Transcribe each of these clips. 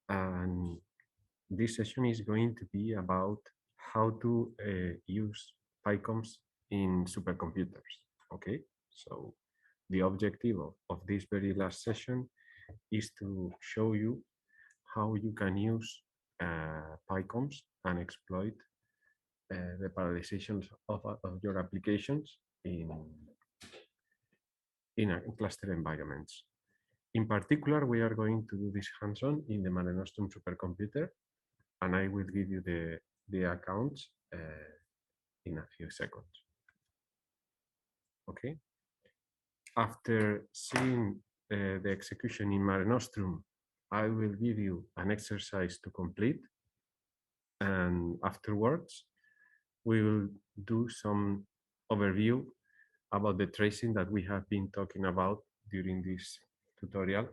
And this session is going to be about how to use PyComs in supercomputers. Okay, so the objective of this very last session is to show you how you can use PyComs and exploit the parallelizations of your applications in cluster environments. In particular, we are going to do this hands-on in the MareNostrum supercomputer, and I will give you the accounts in a few seconds. Okay. After seeing the execution in MareNostrum, I will give you an exercise to complete, and afterwards we will do some overview about the tracing that we have been talking about during this tutorial,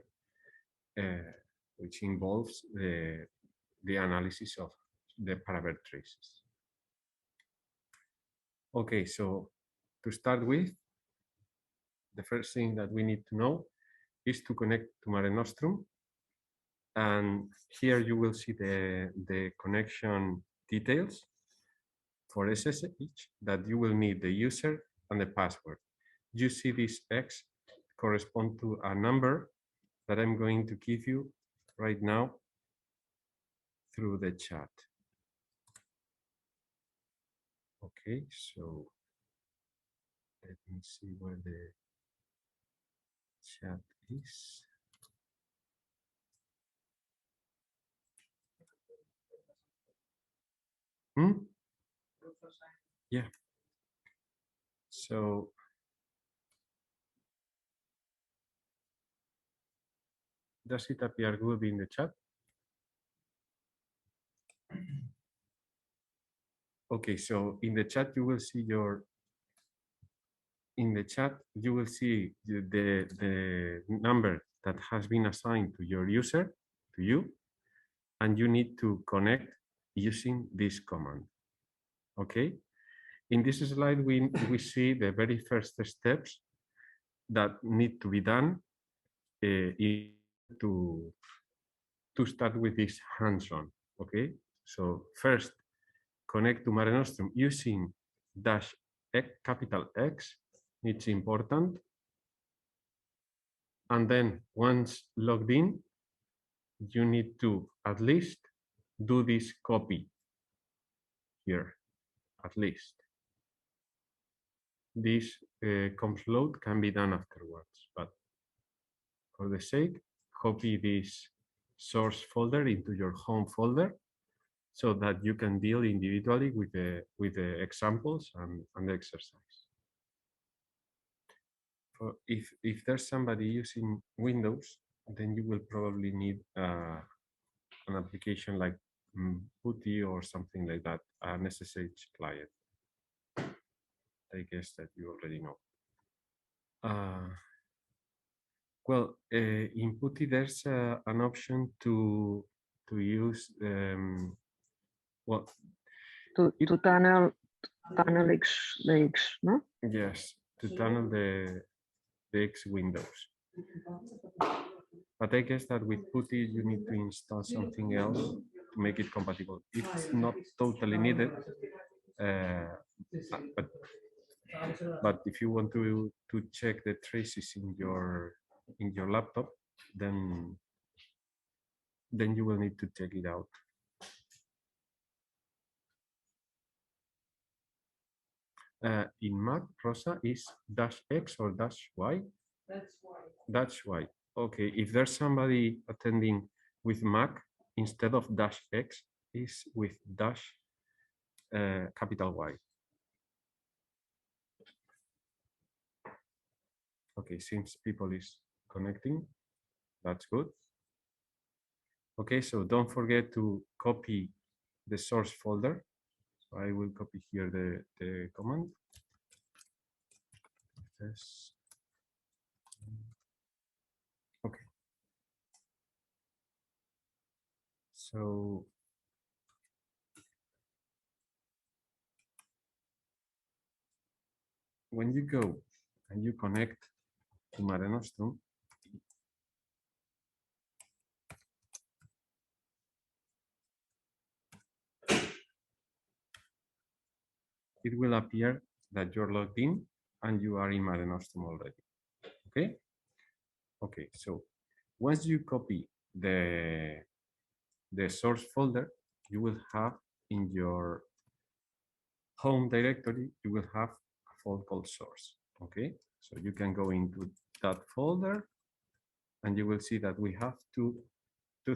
which involves the analysis of the parameter traces. Okay, so to start with, the first thing that we need to know is to connect to MareNostrum. And here you will see the connection details for SSH that you will need the user and the password. You see this X correspond to a number that I'm going to give you right now through the chat. Okay, so let me see where the chat is. Yeah. So does it appear good in the chat? Okay, so in the chat you will see the number that has been assigned to your user, to you, and you need to connect using this command. Okay. In this slide, we see the very first steps that need to be done to start with this hands-on. Okay. So first, connect to MareNostrum using --X. It's important. And then once logged in, you need to at least do this copy here, at least. This conf load can be done afterwards, but for the sake, copy this source folder into your home folder so that you can deal individually with the examples and the exercise. If there's somebody using Windows, then you will probably need an application like PuTTY or something like that, an SSH client. I guess that you already know. Well, in PuTTY, there's an option to use well, to tunnel the X, no? Yes, to tunnel the X windows. But I guess that with PuTTY, you need to install something else to make it compatible. It's not totally needed, but if you want to check the traces in your laptop, then you will need to check it out. In Mac, Rosa, is -X or -Y? That's why. That's why. Okay, if there's somebody attending with Mac, instead of -X, is with capital Y. Okay, since people is connecting, that's good. Okay, so don't forget to copy the source folder. So I will copy here the command. Yes. Okay. So when you go and you connect to MareNostrum, it will appear that you're logged in and you are in MareNostrum already. Okay? Okay, so once you copy the source folder, you will have in your home directory, you will have a folder called source. Okay, so you can go into that folder and you will see that we have two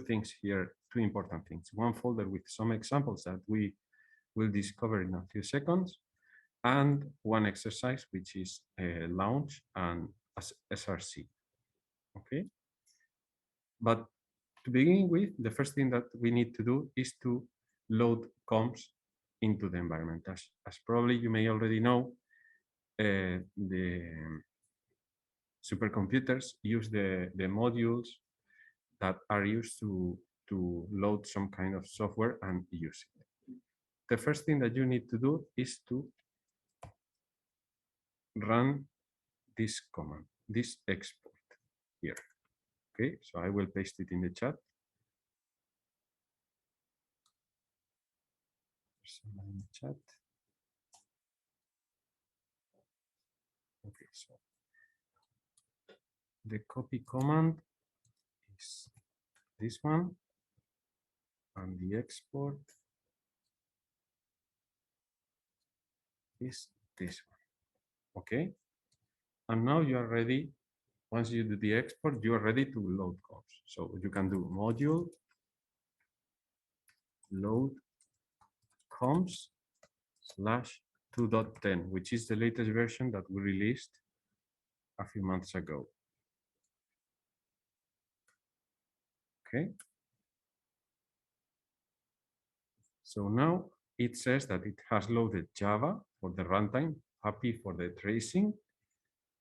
things here, two important things. One folder with some examples that we will discover in a few seconds, and one exercise which is launch and SRC. Okay, but to begin with, the first thing that we need to do is to load comps into the environment. As probably you may already know, the supercomputers use the modules that are used to load some kind of software and use it. The first thing that you need to do is to run this command, this export here. Okay, so I will paste it in the chat. In the chat. Okay, so the copy command is this one, and the export is this one. Okay, and now you are ready. Once you do the export, you are ready to load comps. So you can do module load comps /2.10, which is the latest version that we released a few months ago. Okay. So now it says that it has loaded Java for the runtime, Happy for the tracing,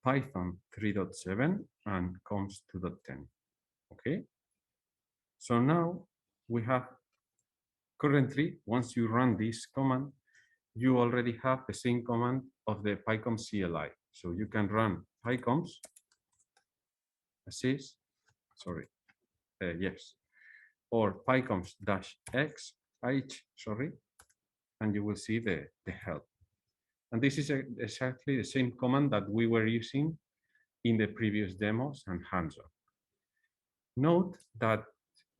Python 3.7, and comps 2.10. Okay. So now we have currently, once you run this command, you already have the same command of the PyComps CLI. So you can run PyComps assist, sorry, yes, or PyComps-x, sorry, and you will see the help. And this is exactly the same command that we were using in the previous demos and HandsOn. Note that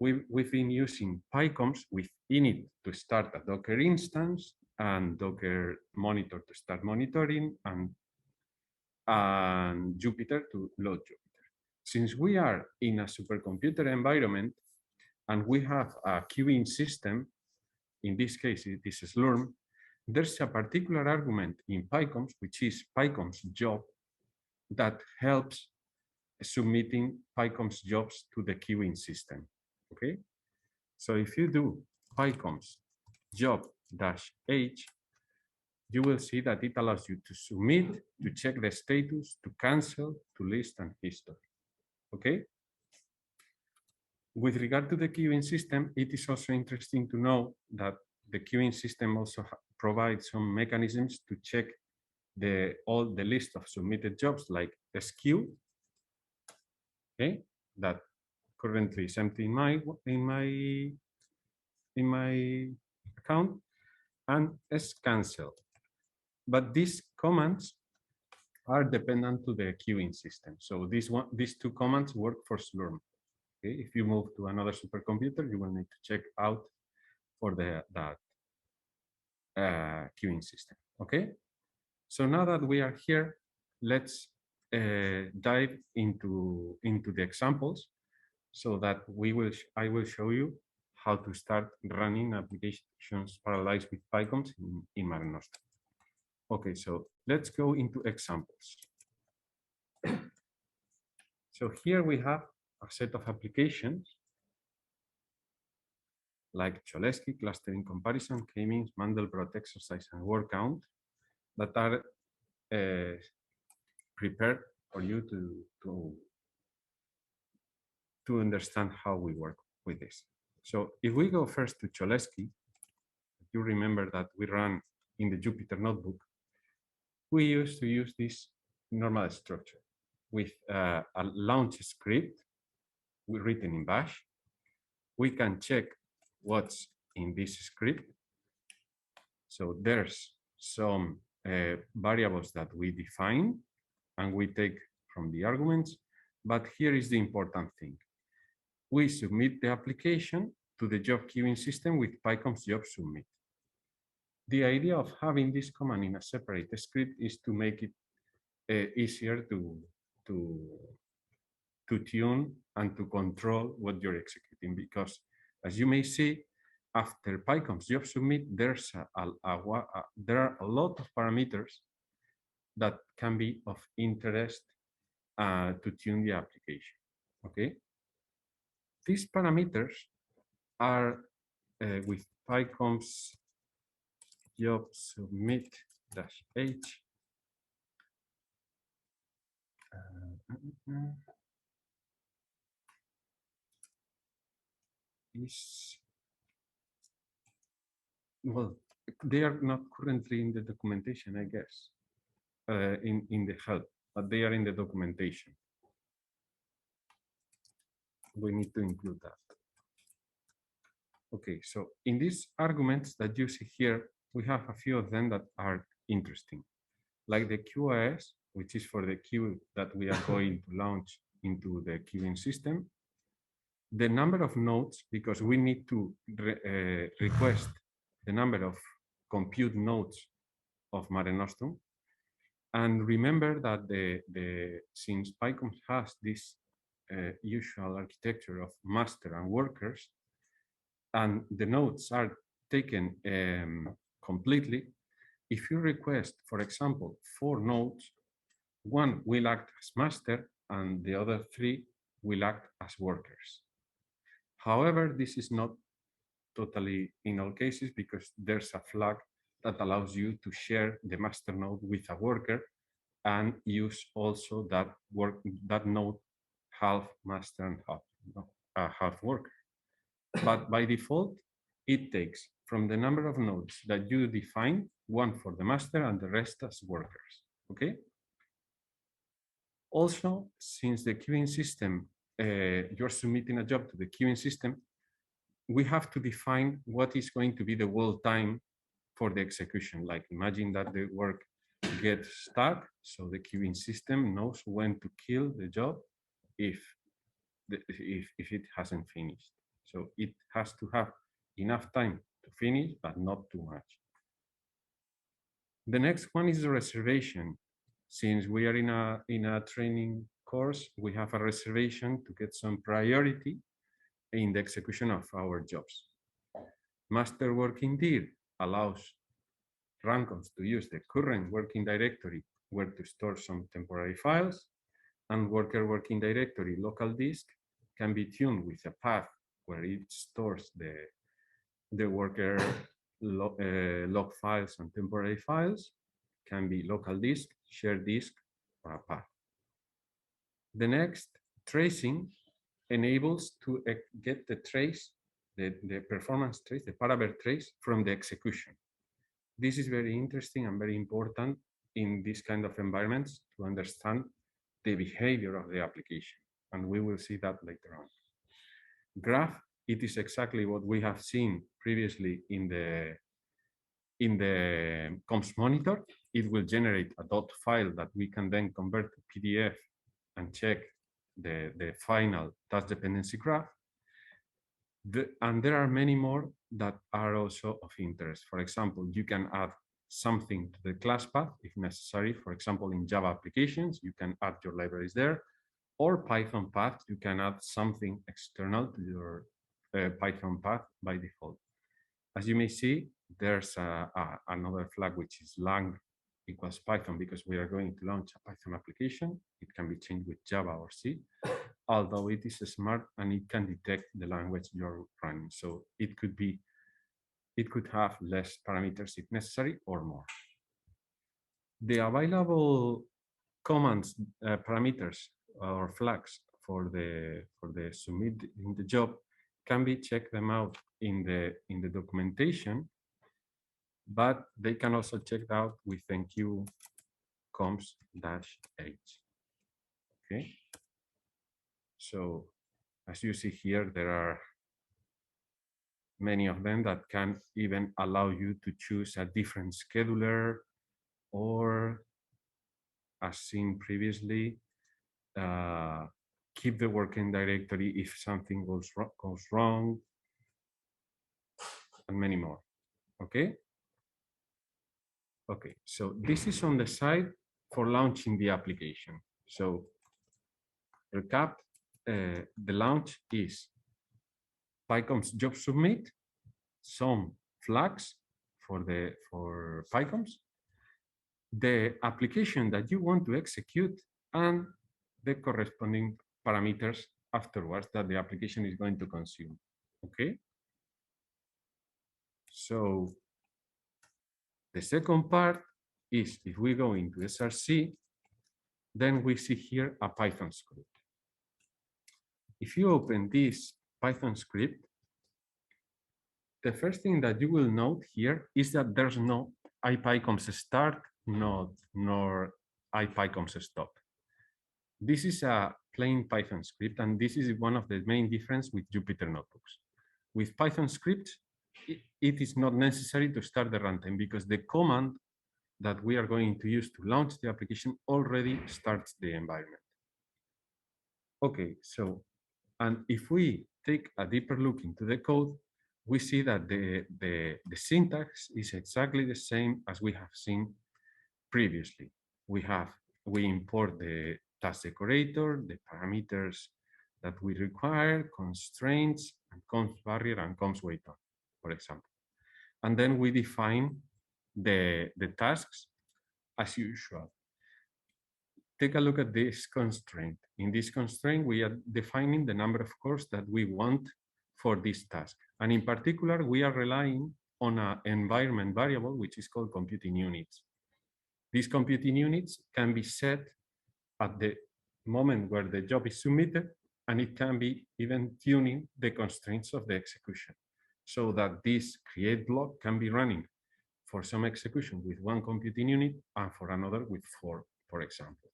we've been using PyComps with init to start a Docker instance and Docker monitor to start monitoring and Jupyter to load Jupyter. Since we are in a supercomputer environment and we have a queuing system, in this case it is Slurm, there's a particular argument in PyComps, which is PyComps job, that helps submitting PyComps jobs to the queuing system. Okay, so if you do PyComps job-h, you will see that it allows you to submit, to check the status, to cancel, to list, and history. Okay. With regard to the queuing system, it is also interesting to know that the queuing system also provides some mechanisms to check all the list of submitted jobs, like SQ, okay, that currently is empty in my account, and scancel. But these commands are dependent to the queuing system. So these two commands work for Slurm. Okay, if you move to another supercomputer, you will need to check out for that queuing system. Okay, so now that we are here, let's dive into the examples, so that I will show you how to start running applications parallelized with PyComps in MareNostrum. Okay, so let's go into examples. So here we have a set of applications like Cholesky, clustering comparison, k-means, Mandelbrot exercise, and word count that are prepared for you to understand how we work with this. So if we go first to Cholesky, you remember that we run in the Jupyter notebook, we used to use this normal structure with a launch script written in Bash. We can check what's in this script. So there's some variables that we define and we take from the arguments. But here is the important thing. We submit the application to the job queuing system with PyComp's job submit. The idea of having this command in a separate script is to make it easier to tune and to control what you're executing, because as you may see, after PyComp's job submit, there are a lot of parameters that can be of interest to tune the application. Okay, these parameters are with PyComp's job submit -h. Well, they are not currently in the documentation, I guess, in the help, but they are in the documentation. We need to include that. Okay, so in these arguments that you see here, we have a few of them that are interesting, like the QoS, which is for the queue that we are going to launch into the queuing system. The number of nodes, because we need to request the number of compute nodes of MareNostrum. And remember that since PyComp has this usual architecture of master and workers, and the nodes are taken completely, if you request, for example, 4 nodes, one will act as master and the other 3 will act as workers. However, this is not totally in all cases, because there's a flag that allows you to share the master node with a worker and use also that node half master and half worker. But by default, it takes from the number of nodes that you define, one for the master and the rest as workers. Okay. Also, since the queuing system, you're submitting a job to the queuing system, we have to define what is going to be the wall time for the execution. Like, imagine that the work gets stuck, so the queuing system knows when to kill the job if it hasn't finished. So it has to have enough time to finish, but not too much. The next one is the reservation. Since we are in a training course, we have a reservation to get some priority in the execution of our jobs. Master working dir allows randoms to use the current working directory where to store some temporary files, and worker working directory local disk can be tuned with a path where it stores the worker log files and temporary files, can be local disk, shared disk, or a path. The next, tracing, enables to get the trace, the performance trace, the parameter trace from the execution. This is very interesting and very important in this kind of environments to understand the behavior of the application. And we will see that later on. Graph, it is exactly what we have seen previously in the comps monitor. It will generate a dot file that we can then convert to PDF and check the final task dependency graph. And there are many more that are also of interest. For example, you can add something to the class path if necessary. For example, in Java applications, you can add your libraries there, or Python path, you can add something external to your Python path by default. As you may see, there's another flag, which is lang equals Python, because we are going to launch a Python application. It can be changed with Java or C, although it is smart and it can detect the language you're running. So it could have less parameters if necessary or more. The available commands, parameters or flags for the submit in the job can be checked them out in the documentation, but they can also check out with enqueue comps-h. Okay. So as you see here, there are many of them that can even allow you to choose a different scheduler, or as seen previously, keep the working directory if something goes wrong, and many more. Okay. Okay, so this is on the side for launching the application. So recap, the launch is PyCom's job submit, some flags for PyComs, the application that you want to execute, and the corresponding parameters afterwards that the application is going to consume. Okay. So the second part is, if we go into SRC, then we see here a Python script. If you open this Python script, the first thing that you will note here is that there's no ipycoms start nor ipycoms stop. This is a plain Python script, and this is one of the main differences with Jupyter notebooks. With Python scripts, it is not necessary to start the runtime because the command that we are going to use to launch the application already starts the environment. Okay, so, and if we take a deeper look into the code, we see that the syntax is exactly the same as we have seen previously. We import the task decorator, the parameters that we require, constraints, and const barrier and const wait on, for example. And then we define the tasks as usual. Take a look at this constraint. In this constraint, we are defining the number of cores that we want for this task. And in particular, we are relying on an environment variable, which is called computing units. These computing units can be set at the moment where the job is submitted, and it can be even tuning the constraints of the execution so that this create block can be running for some execution with one computing unit and for another with 4, for example.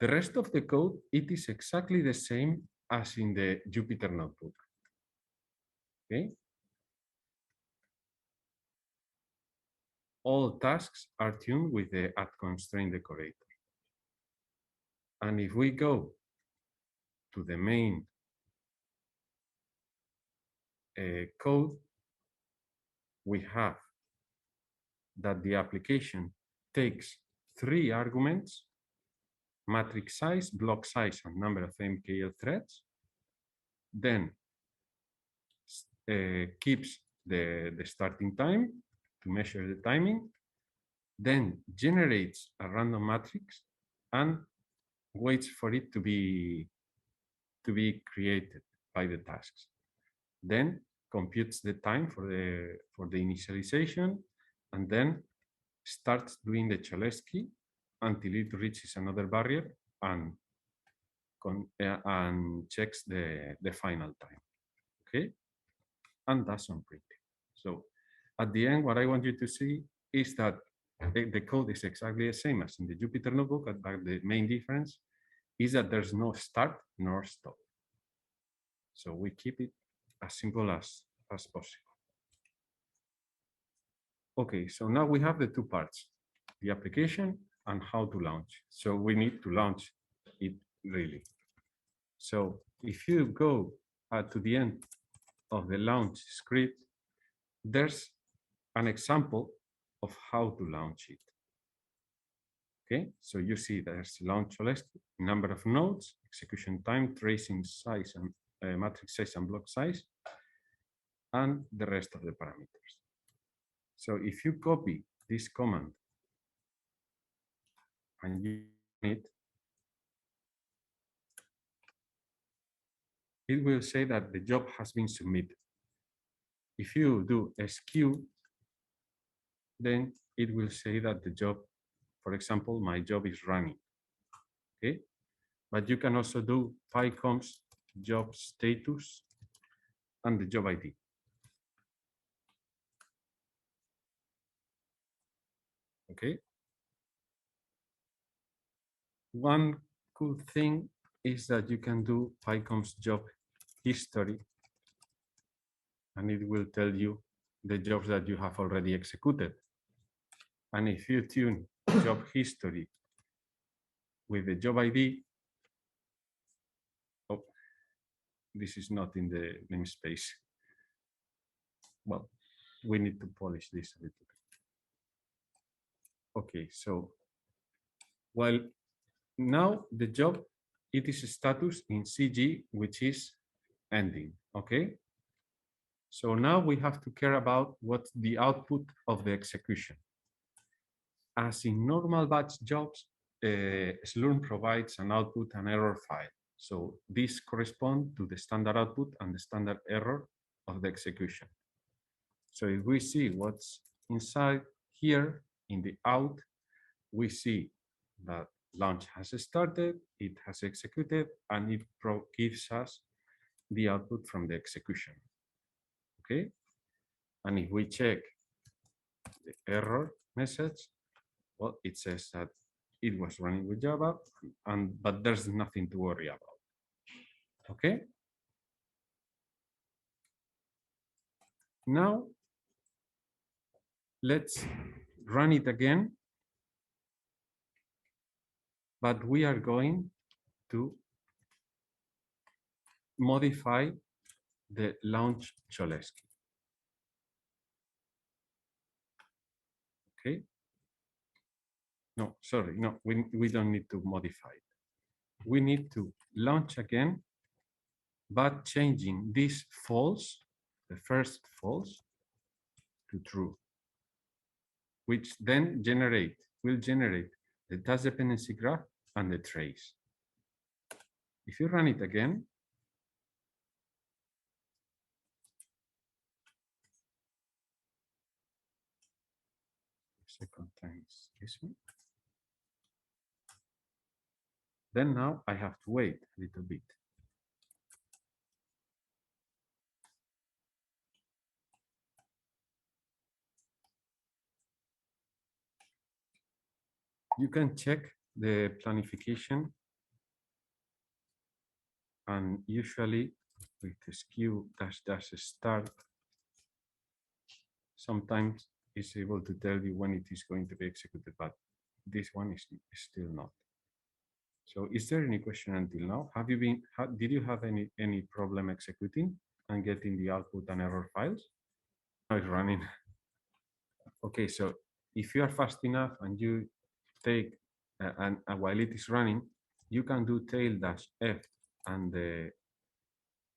The rest of the code, it is exactly the same as in the Jupyter notebook. Okay. All tasks are tuned with the @constraint decorator. And if we go to the main code, we have that the application takes 3 arguments: matrix size, block size, and number of MKL threads. Then keeps the starting time to measure the timing, then generates a random matrix and waits for it to be created by the tasks. Then computes the time for the initialization, and then starts doing the Cholesky until it reaches another barrier and checks the final time. Okay, and that's on printing. So at the end, what I want you to see is that the code is exactly the same as in the Jupyter notebook, but the main difference is that there's no start nor stop. So we keep it as simple as possible. Okay, so now we have the 2 parts, the application and how to launch. So we need to launch it really. So if you go to the end of the launch script, there's an example of how to launch it. Okay, so you see there's launch list, number of nodes, execution time, tracing size, and matrix size and block size, and the rest of the parameters. So if you copy this command and you run it will say that the job has been submitted. If you do SQ, then it will say that the job, for example, my job is running. Okay, but you can also do PyComs job status and the job ID. Okay. One cool thing is that you can do PyComs job history and it will tell you the jobs that you have already executed. And if you tune job history with the job ID, oh, this is not in the namespace. Well, we need to polish this a little bit. Okay, so while now the job, it is a status in CG, which is ending, okay? So now we have to care about what's the output of the execution. As in normal batch jobs, Slurm provides an output and error file. So these correspond to the standard output and the standard error of the execution. So if we see what's inside here in the out, we see that launch has started, it has executed, and it gives us the output from the execution. Okay? And if we check the error message, well, it says that it was running with Java, but there's nothing to worry about. Okay? Now, let's run it again, but we are going to modify the launch Cholesky. Okay? No, sorry, no, we don't need to modify it. We need to launch again, but changing this false, the first false, to true, which then will generate the task dependency graph and the trace. If you run it again, second time is this one. Then now I have to wait a little bit. You can check the planification, and usually with the skew -- start, sometimes it's able to tell you when it is going to be executed, but this one is still not. So is there any question until now? Did you have any problem executing and getting the output and error files? Now it's running. Okay, so if you are fast enough and you take, and while it is running, you can do tail-f and the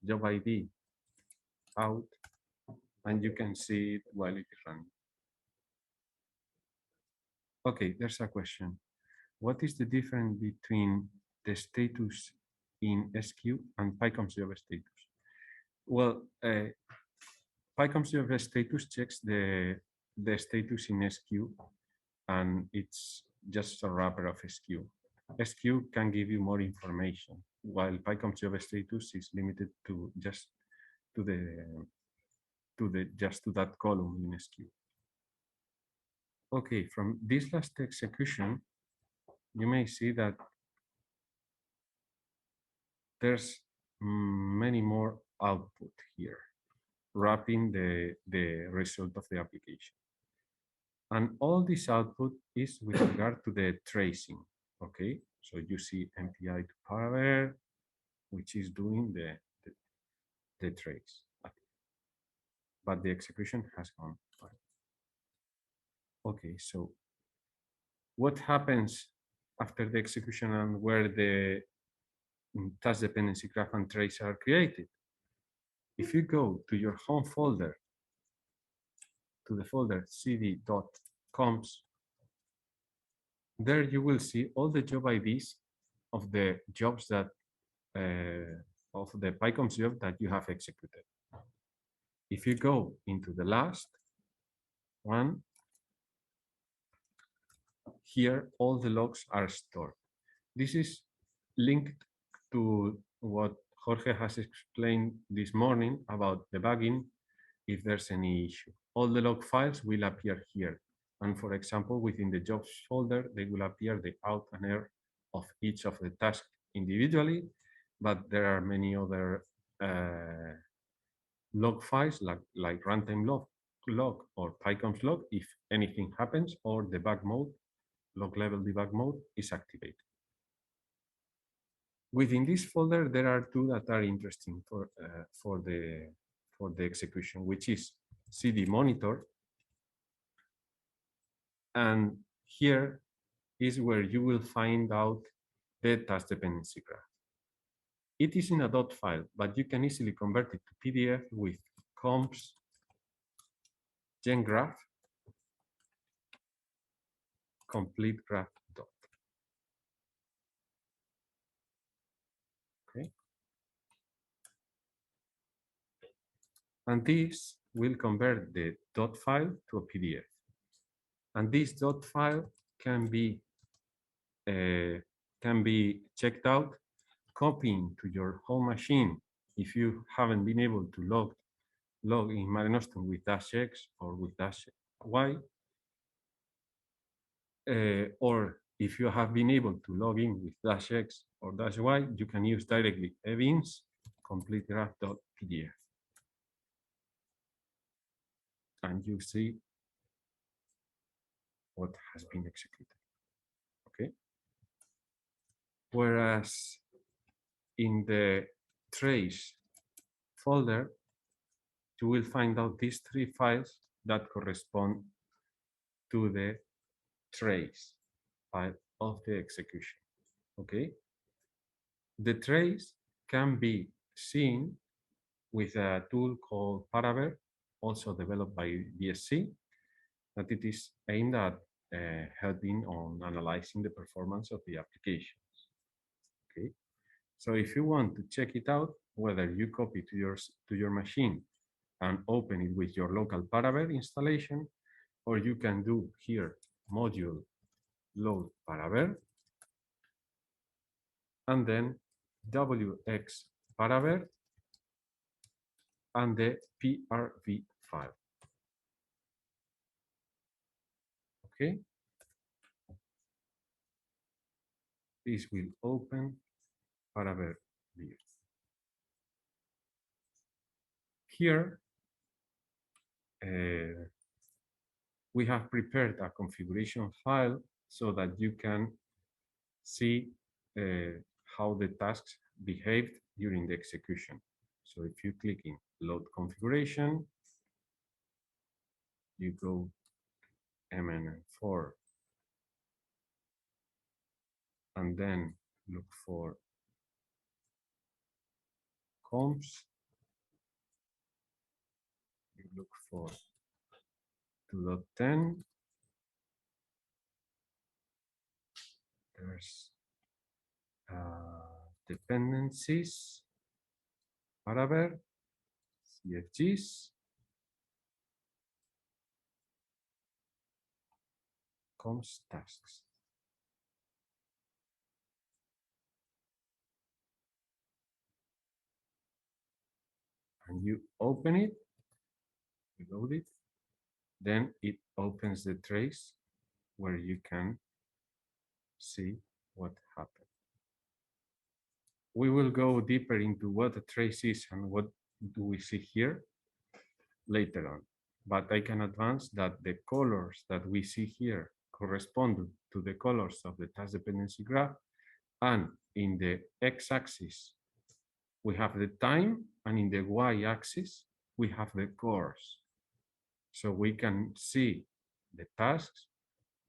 job ID out, and you can see it while it is running. Okay, there's a question. What is the difference between the status in SQ and PyCom's job status? Well, PyCom's job status checks the status in SQ, and it's just a wrapper of SQ. SQ can give you more information, while PyCom's job status is limited to just to that column in SQ. Okay, from this last execution, you may see that there's many more output here, wrapping the result of the application. And all this output is with regard to the tracing, okay? So you see MPI to parameter, which is doing the trace. But the execution has gone fine. Okay, so what happens after the execution and where the task dependency graph and trace are created? If you go to your home folder, to the folder cd.comps, there you will see all the job IDs of the jobs that of the PyCom's job that you have executed. If you go into the last one, here all the logs are stored. This is linked to what Jorge has explained this morning about debugging if there's any issue. All the log files will appear here. And for example, within the jobs folder, they will appear the out and error of each of the tasks individually, but there are many other log files like runtime log or PyConf log if anything happens, or debug mode, log level debug mode is activated. Within this folder, there are two that are interesting for the execution, which is CD monitor, and here is where you will find out the task dependency graph. It is in a dot file, but you can easily convert it to PDF with comps gengraph complete graph dot. Okay, and this will convert the dot file to a PDF, and this dot file can be checked out, copying to your home machine if you haven't been able to log in MareNostrum with -X or with -Y, or if you have been able to log in with -X or -Y, you can use directly ebeans complete graph.pdf, and you see what has been executed. Okay. Whereas in the trace folder, you will find out these three files that correspond to the trace file of the execution. Okay. The trace can be seen with a tool called Paraver, also developed by BSC, that it is aimed at helping on analyzing the performance of the applications. Okay, so if you want to check it out, whether you copy to your machine and open it with your local Paraver installation, or you can do here module load Paraver, and then WX Paraver and the PRV file. Okay, this will open Paraver view. Here, we have prepared a configuration file so that you can see how the tasks behaved during the execution. So if you click in load configuration, you go MN4 and then look for comps, you look for 2.10, there's dependencies, Paraver, CFGs, comps tasks. And you open it, you load it, then it opens the trace where you can see what happened. We will go deeper into what a trace is and what do we see here later on. But I can advance that the colors that we see here correspond to the colors of the task dependency graph, and in the x-axis we have the time, and in the y-axis we have the course. So we can see the tasks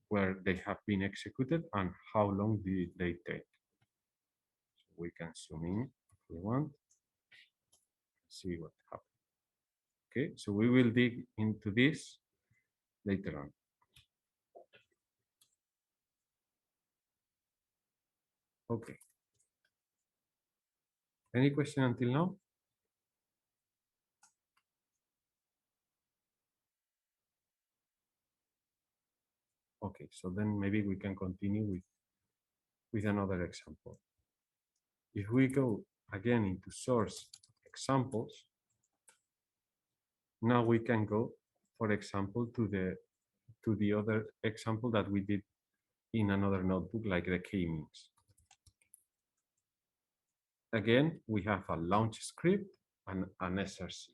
where they have been executed and how long did they take. So we can zoom in if we want, see what happened. Okay, so we will dig into this later on. Okay. Any question until now? Okay, so then maybe we can continue with another example. If we go again into source examples, now we can go, for example, to the other example that we did in another notebook, like the k-means. Again, we have a launch script and an SRC.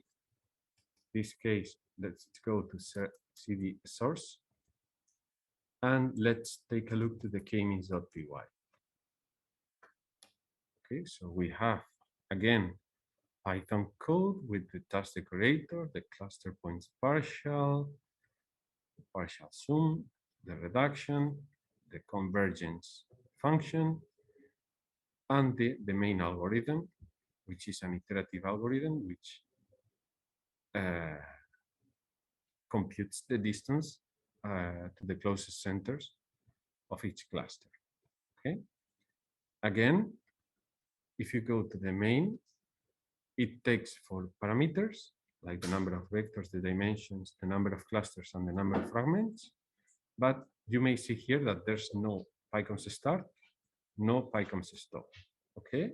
this case, let's go to cd source, and let's take a look to the k-means.py. Okay, so we have again Python code with the task decorator, the cluster points partial sum, the reduction, the convergence function, and the main algorithm, which is an iterative algorithm which computes the distance to the closest centers of each cluster. Okay. Again, if you go to the main, it takes for parameters like the number of vectors, the dimensions, the number of clusters, and the number of fragments. But you may see here that there's no PyCons start, no PyCons stop. Okay.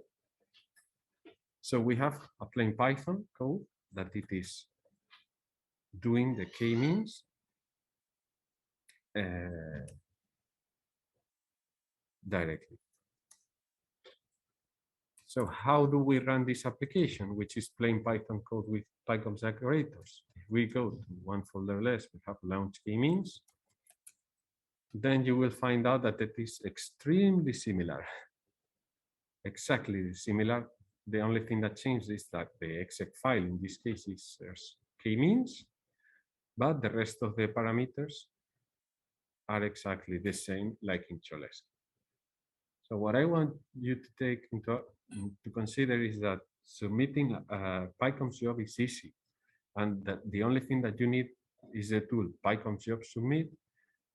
So we have a plain Python code that it is doing the k-means directly. So how do we run this application, which is plain Python code with PyCons decorators? If we go to one folder less, we have launch k-means, then you will find out that it is extremely similar. Exactly similar. The only thing that changed is that the exec file in this case is k-means, but the rest of the parameters are exactly the same like in Cholesky. So what I want you to take to consider is that submitting a PyCons job is easy, and that the only thing that you need is the tool PyCons job submit,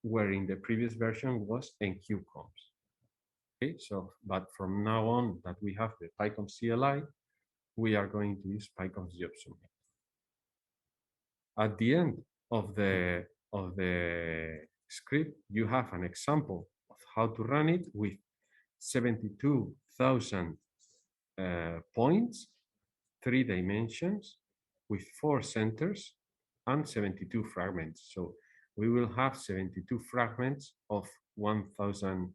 where in the previous version was enqueue-conms. Okay, so but from now on that we have the PyCons CLI, we are going to use PyCons job submit. At the end of the script, you have an example of how to run it with 72,000 points, 3 dimensions, with 4 centers and 72 fragments. So we will have 72 fragments of 1,000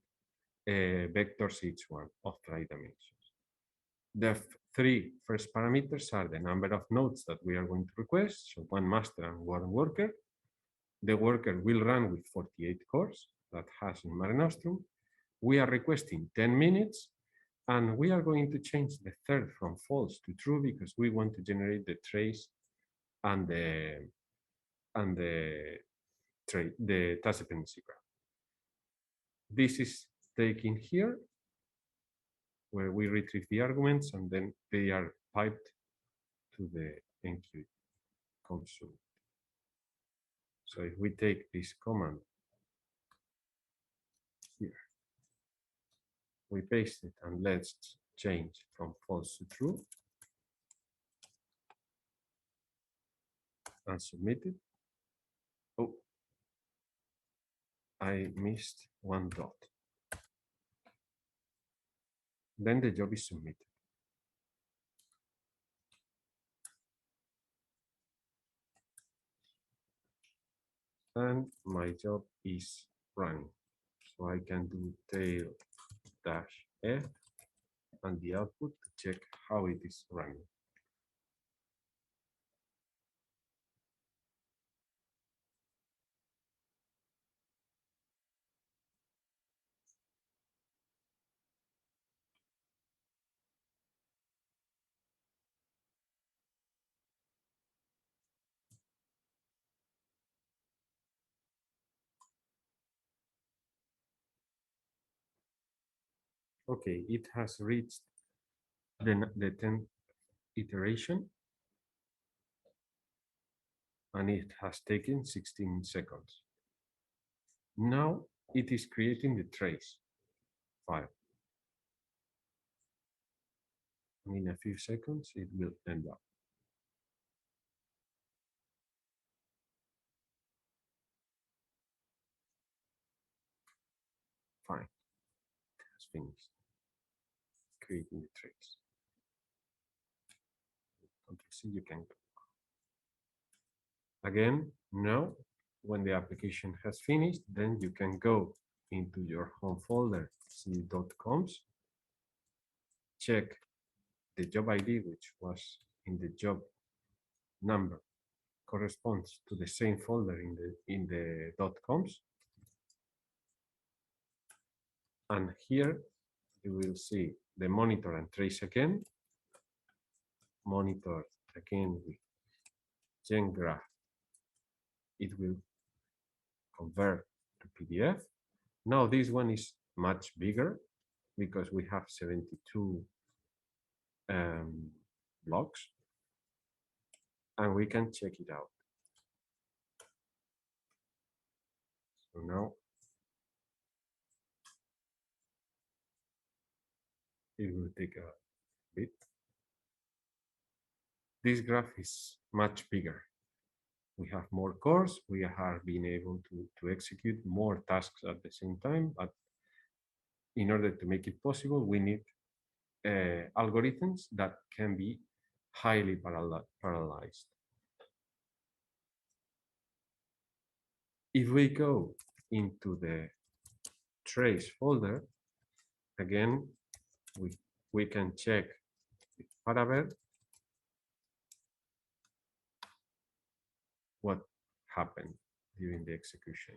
vectors each one of 3 dimensions. The 3 first parameters are the number of nodes that we are going to request, so 1 master and 1 worker. The worker will run with 48 cores that has in MareNostrum. We are requesting 10 minutes, and we are going to change the third from false to true because we want to generate the trace and the task dependency graph. This is taken here, where we retrieve the arguments, and then they are piped to the enqueue console. So if we take this command here, we paste it, and let's change from false to true, and submit it. Oh, I missed 1 dot. Then the job is submitted. And my job is running. So I can do tail dash F and the output to check how it is running. Okay, it has reached the 10th iteration, and it has taken 16 seconds. Now it is creating the trace file. And in a few seconds, it will end up. Fine, it has finished creating the trace. Control-C, you can go. Again, now, when the application has finished, then you can go into your home folder, c.conms, check the job ID, which was in the job number corresponds to the same folder in the .const. And here you will see the monitor and trace again, monitor again with gen graph. It will convert to PDF. Now this one is much bigger because we have 72 blocks, and we can check it out. So now it will take a bit. This graph is much bigger. We have more cores. We are being able to execute more tasks at the same time, but in order to make it possible, we need algorithms that can be highly parallelized. If we go into the trace folder, again, we can check with Paraver what happened during the execution.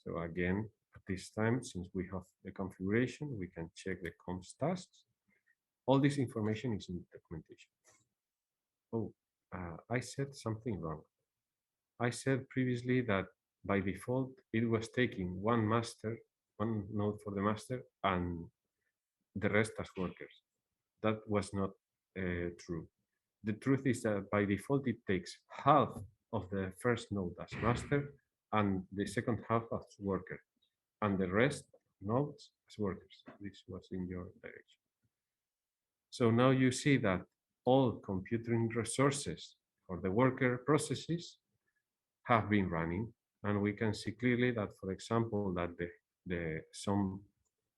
So again, at this time, since we have the configuration, we can check the const tasks. All this information is in the documentation. Oh, I said something wrong. I said previously that by default, it was taking one node for the master and the rest as workers. That was not true. The truth is that by default, it takes half of the first node as master and the second half as worker, and the rest nodes as workers. This was in your direction. So now you see that all computing resources for the worker processes have been running, and we can see clearly that, for example, that some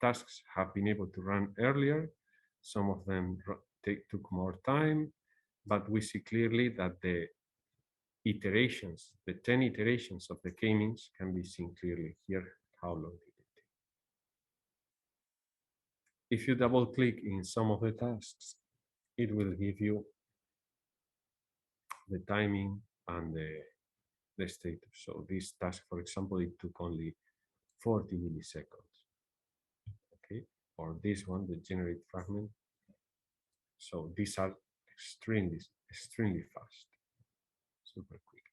tasks have been able to run earlier, some of them took more time, but we see clearly that the iterations, the 10 iterations of the k-means can be seen clearly here, how long did it take. If you double click in some of the tasks, it will give you the timing and the status. So this task, for example, it took only 40 milliseconds. Okay, or this one, the generate fragment. So these are extremely fast, super quick.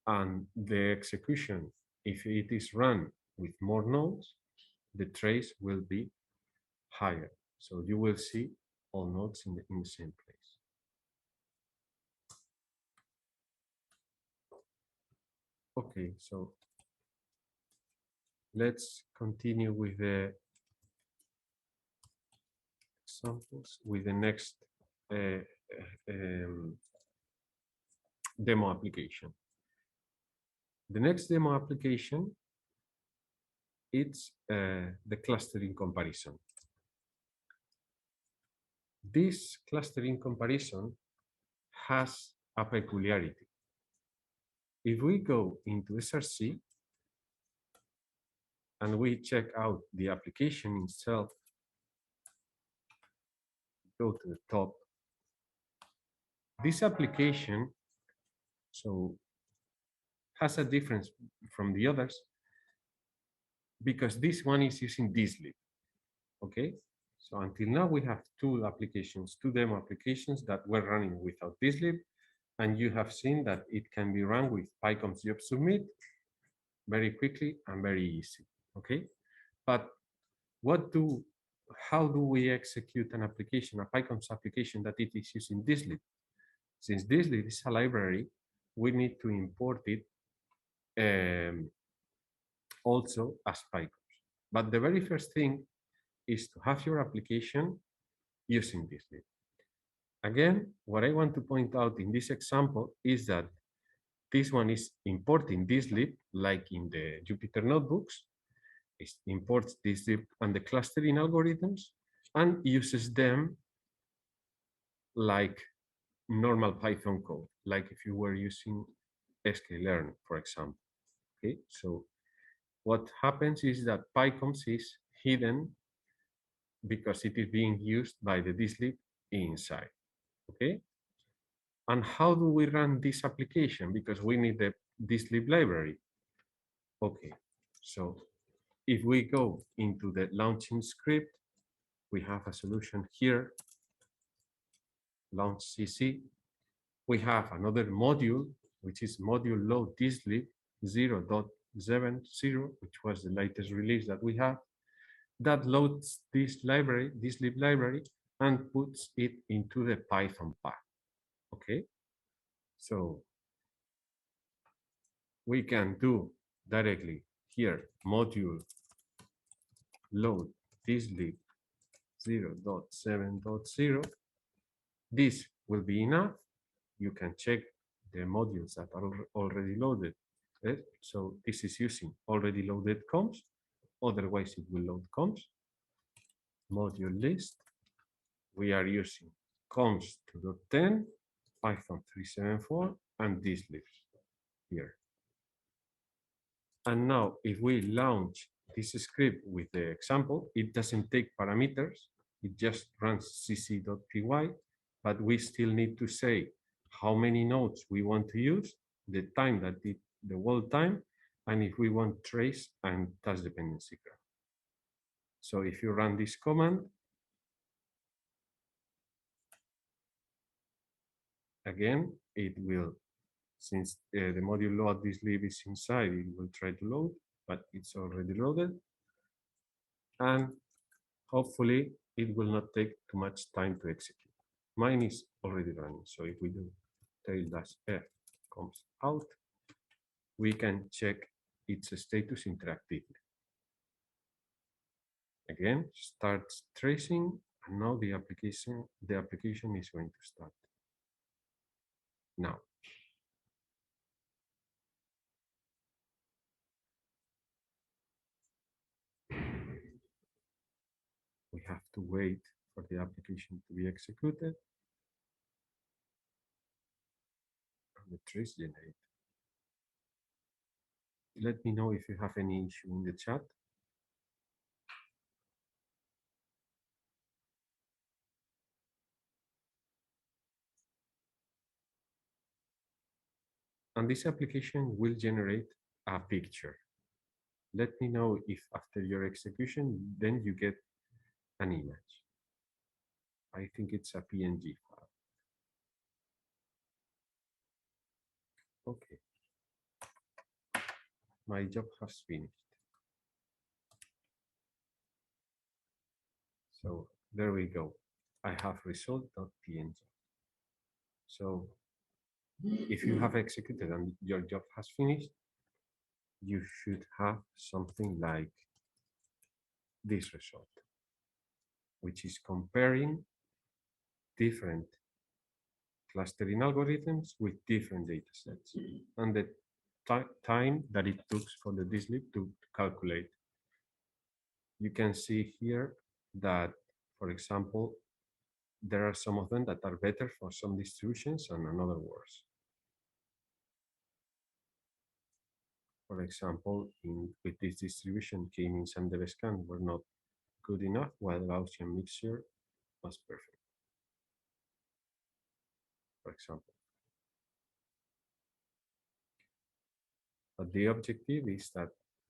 And the execution, if it is run with more nodes, the trace will be higher. So you will see all nodes in the same place. Okay, so let's continue with the examples with the next demo application. The next demo application, it's the clustering comparison. This clustering comparison has a peculiarity. If we go into SRC and we check out the application itself, go to the top. This application has a difference from the others because this one is using dislib. Okay, so until now we have two demo applications that were running without dislib, and you have seen that it can be run with PyCom's job submit very quickly and very easy. Okay, but how do we execute an application, a PyCom's application that it is using dislib? Since dislib is a library, we need to import it also as PyComs. But the very first thing is to have your application using dislib. Again, what I want to point out in this example is that this one is importing dislib, like in the Jupyter notebooks. It imports dislib and the clustering algorithms and uses them like normal Python code, like if you were using sklearn, for example. Okay, so what happens is that PyComs is hidden because it is being used by the dislib inside. Okay. And how do we run this application? Because we need this lib library. Okay, so if we go into the launching script, we have a solution here, launch CC. We have another module, which is module load dislib 0.70, which was the latest release that we have, that loads this library, this lib library, and puts it into the Python path. Okay, so we can do directly here module load dislib 0.7.0. This will be enough. You can check the modules that are already loaded. So this is using already loaded comps. Otherwise, it will load comps. Module list. We are using comps 2.10, Python 3.7.4, and this list here. And now, if we launch this script with the example, it doesn't take parameters. It just runs cc.py, but we still need to say how many nodes we want to use, the time that the wall time, and if we want trace and task dependency graph. So if you run this command, again, it will, since the module load this lib is inside, it will try to load, but it's already loaded. And hopefully it will not take too much time to execute. Mine is already running. So if we do tail-f comes out, we can check its status interactively. Again, starts tracing, and now the application is going to start. Now, we have to wait for the application to be executed and the trace generate. Let me know if you have any issue in the chat. And this application will generate a picture. Let me know if after your execution, then you get an image. I think it's a PNG file. Okay. My job has finished. So there we go. I have result.png. So if you have executed and your job has finished, you should have something like this result, which is comparing different clustering algorithms with different data sets and the time that it took for the dislib to calculate. You can see here that, for example, there are some of them that are better for some distributions and another worse. For example, with this distribution, K-means and the scan were not good enough, while Gaussian mixture was perfect, for example. But the objective is that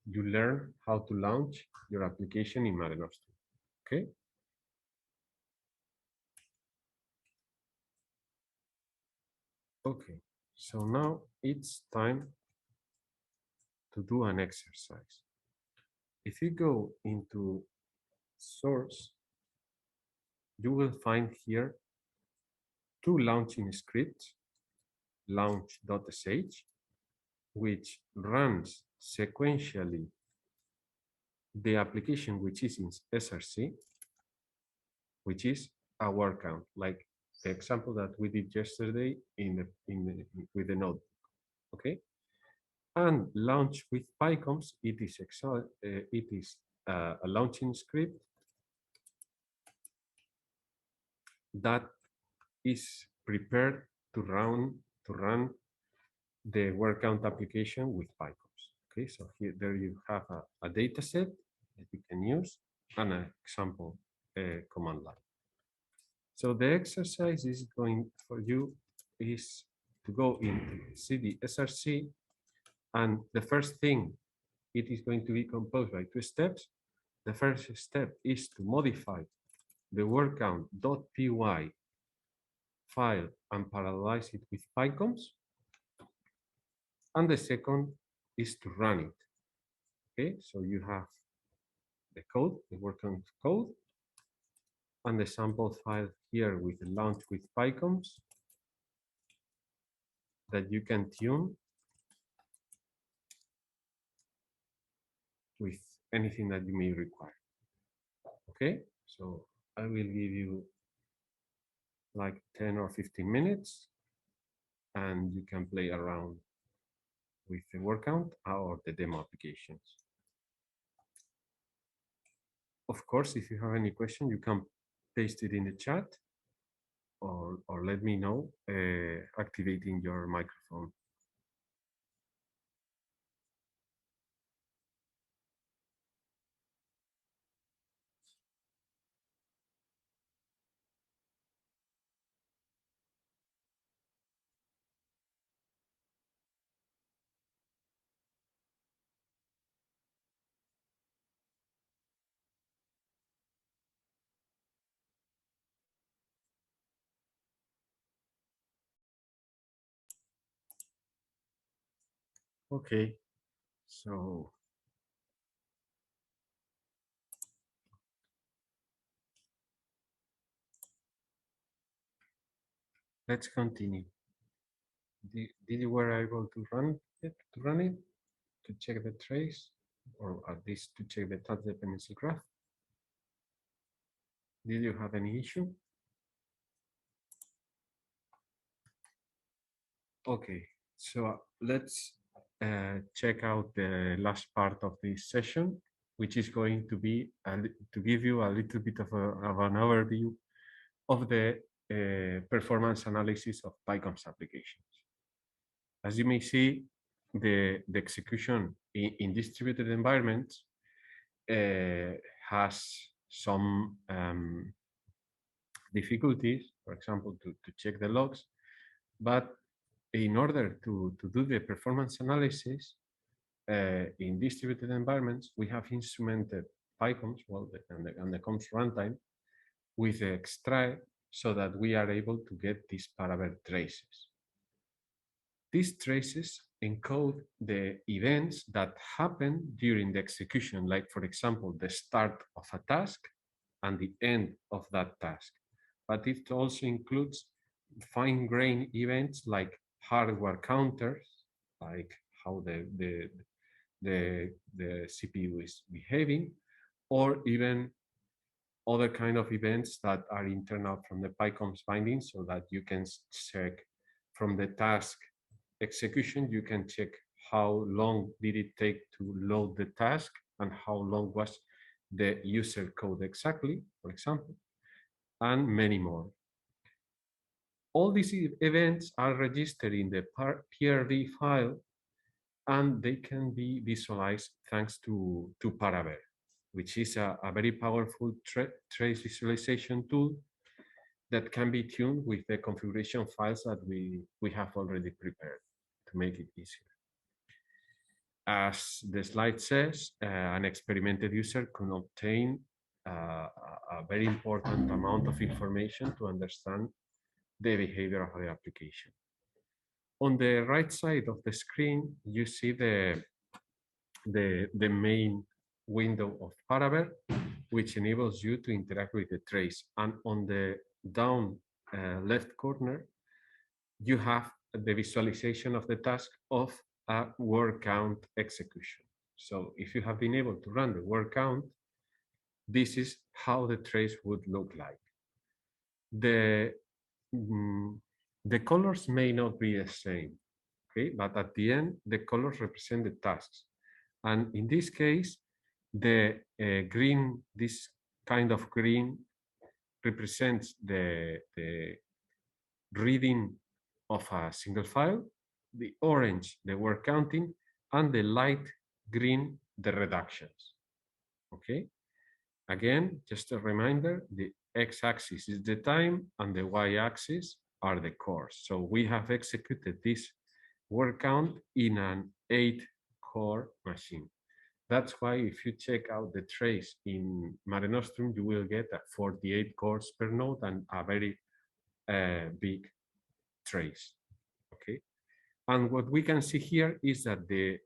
you learn how to launch your application in MareNostrum, okay? Okay, so now it's time to do an exercise. If you go into source, you will find here two launching scripts, launch.sh, which runs sequentially the application which is in SRC, which is a word count, like the example that we did yesterday with the notebook, okay? And launch with PyComps, it is a launching script that is prepared to run the word count application with PyComps. Okay, so there you have a data set that you can use and an example command line. So the exercise is going for you is to go into CD SRC, and the first thing, it is going to be composed by two steps. The first step is to modify the word count.py file and parallelize it with PyComs. And the second is to run it. Okay, so you have the code, the word count code, and the sample file here with the launch with PyComs that you can tune with anything that you may require. Okay, so I will give you like 10 or 15 minutes and you can play around with the word count or the demo applications. Of course, if you have any question, you can paste it in the chat or let me know activating your microphone. Okay, so let's continue. Did you were able to run it, to check the trace, or at least to check the touch dependency graph? Did you have any issue? Okay, so let's check out the last part of this session, which is going to be to give you a little bit of an overview of the performance analysis of PyComs applications. As you may see, the execution in distributed environments has some difficulties, for example, to check the logs, but in order to do the performance analysis in distributed environments, we have instrumented PyComs, well, and the COMS runtime with the extract so that we are able to get these parameter traces. These traces encode the events that happen during the execution, like, for example, the start of a task and the end of that task. But it also includes fine-grained events like hardware counters, like how the CPU is behaving, or even other kind of events that are internal from the PyComs binding, so that you can check from the task execution, you can check how long did it take to load the task and how long was the user code exactly, for example, and many more. All these events are registered in the PRD file, and they can be visualized thanks to Paraver, which is a very powerful trace visualization tool that can be tuned with the configuration files that we have already prepared to make it easier. As the slide says, an experimented user can obtain a very important amount of information to understand the behavior of the application. On the right side of the screen, you see the main window of Paraver, which enables you to interact with the trace. And on the down left corner, you have the visualization of the task of a word count execution. So if you have been able to run the word count, this is how the trace would look like. The colors may not be the same, okay? But at the end, the colors represent the tasks. And in this case, the green, this kind of green represents the reading of a single file, the orange, the word counting, and the light green, the reductions, okay? Again, just a reminder, the x-axis is the time and the y-axis are the cores. So we have executed this word count in an 8-core machine. That's why if you check out the trace in MareNostrum, you will get a 48 cores per node and a very big trace. Okay, and what we can see here is that the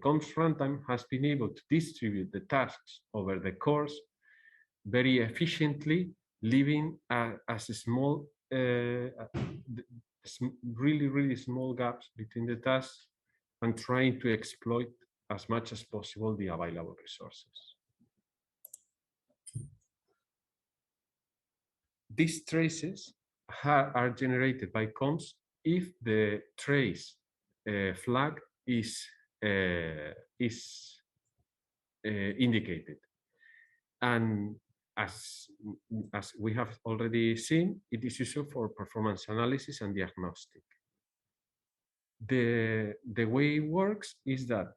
comps runtime has been able to distribute the tasks over the cores very efficiently, leaving as a small, really small gaps between the tasks and trying to exploit as much as possible the available resources. These traces are generated by comps if the trace flag is indicated. And as we have already seen, it is useful for performance analysis and diagnostic. The way it works is that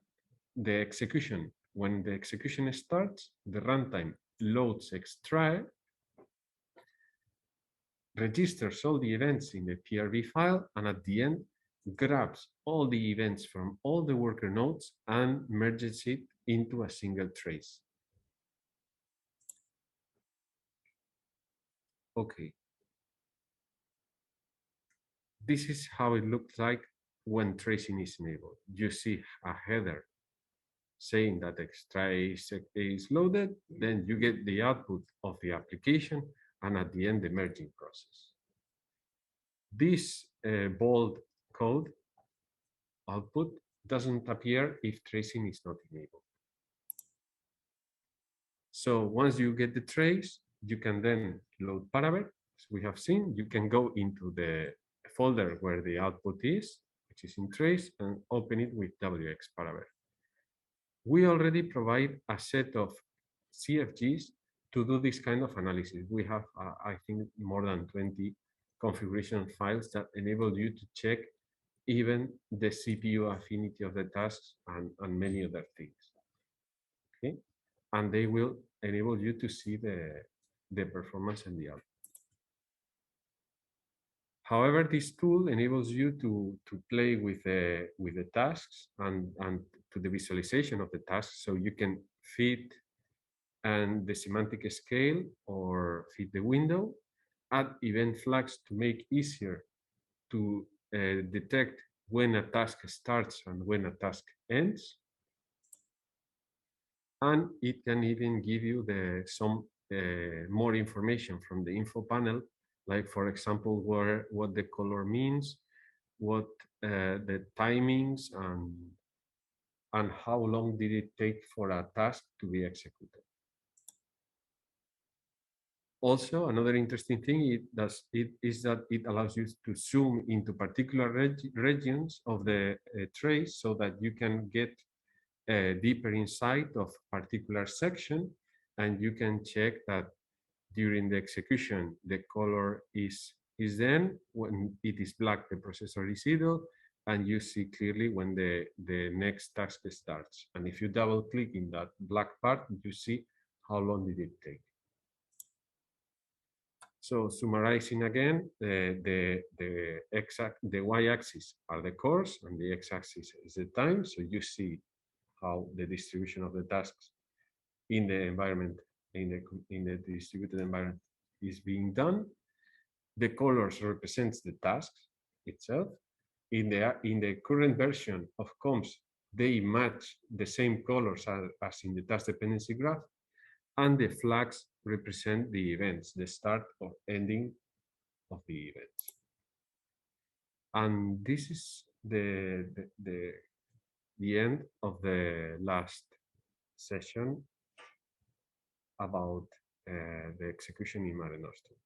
the execution, when the execution starts, the runtime loads extract, registers all the events in the PRV file, and at the end grabs all the events from all the worker nodes and merges it into a single trace. Okay. This is how it looks like when tracing is enabled. You see a header saying that trace is loaded, then you get the output of the application, and at the end, the merging process. This bold code output doesn't appear if tracing is not enabled. So once you get the trace, you can then load parameter. As we have seen, you can go into the folder where the output is, which is in trace, and open it with WX parameter. We already provide a set of CFGs to do this kind of analysis. We have, I think, more than 20 configuration files that enable you to check even the CPU affinity of the tasks and many other things. Okay, and they will enable you to see the performance and the output. However, this tool enables you to play with the tasks and to the visualization of the tasks, so you can fit and the semantic scale or fit the window, add event flags to make easier to detect when a task starts and when a task ends, and it can even give you some more information from the info panel, like for example what the color means, what the timings, and how long did it take for a task to be executed. Also, another interesting thing is that it allows you to zoom into particular regions of the trace so that you can get a deeper insight of particular section, and you can check that during the execution the color is then, when it is black the processor is idle, and you see clearly when the next task starts. And if you double click in that black part, you see how long did it take. So summarizing again, the y-axis are the cores and the x-axis is the time. So you see how the distribution of the tasks in the environment, in the distributed environment, is being done. The colors represents the task itself. In the current version of comps, they match the same colors as in the task dependency graph, and the flags represent the events, the start or ending of the events. And this is the end of the last session about the execution in MareNostrum.